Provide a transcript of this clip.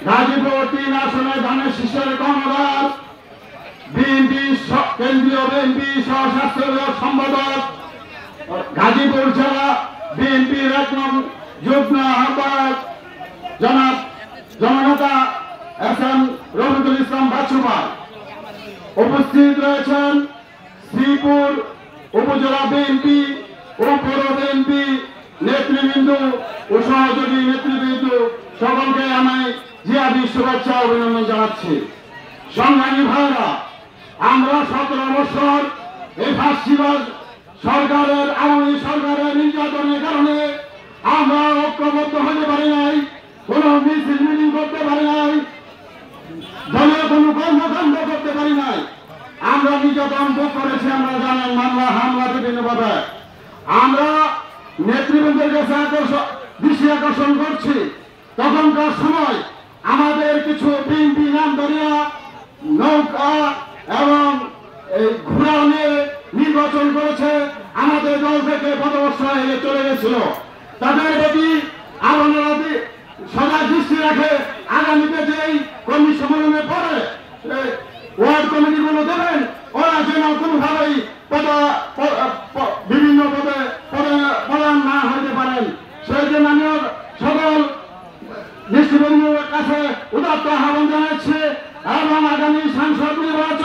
গাজীপুর 3 আসনে ধানের শীষের কর্ণধার বিএনপি কেন্দ্রীয় বিএনপি সহস্রাস্ত্র সম্পাদক গাজীপুর জেলা বিএনপির 1 নং যুগ্ম আহ্বায়ক জনাব জননেতা এস.এম. রফিকুল ইসলাম বাচ্চু ভাই। উপস্থিত রয়েছেন শ্রীপুর উপজেলা বিএনপি ও পৌর বিএনপি নেতৃবৃন্দ ও সহযোগী নেতৃবৃন্দ, সকলকে আমি জিয়াদি শুভেচ্ছা অভিনন্দন জানাচ্ছি। সংগ্রামী ভাইরা, আমরা 17 বছর এই ফাঁসিবাদ সরকারের আওয়ামী সরকারের নির্যাতনের কারণে আমরা ঐক্যবদ্ধ হতে পারি নাই, কোন মিছিল মিটিং করতে পারি নাই, দলীয় কোনো কর্মকাণ্ড করতে পারি নাই। আমরা নির্যাতন ভোগ করেছি, আমরা জানেন, মামলা হামলা বিভিন্নভাবে। আমরা নেতৃবৃন্দের কাছে দৃষ্টি আকর্ষণ করছি, তখনকার সময় আমাদের কিছু বিএনপি নামধারীরা নৌকা এবং ঘোড়া নিয়ে নির্বাচন করেছে, আমাদের দল থেকে পদবর্ষায় চলে গেছিল। তাদের প্রতি আপনারা সদা দৃষ্টি রাখে আগামীতে যেই কর্মী সম্মেলনে পরে ওয়ার্ড কমিটিগুলো দেবেন, ওরা যেন কোনোভাবেই বিভিন্ন পদে প্রদান না হইতে পারেন, সেই জন্য আমি সকল দৃষ্টিবন্ধুর কাছে উদাত্ত আহ্বান জানাচ্ছি এবং আগামী সংসদ নির্বাচন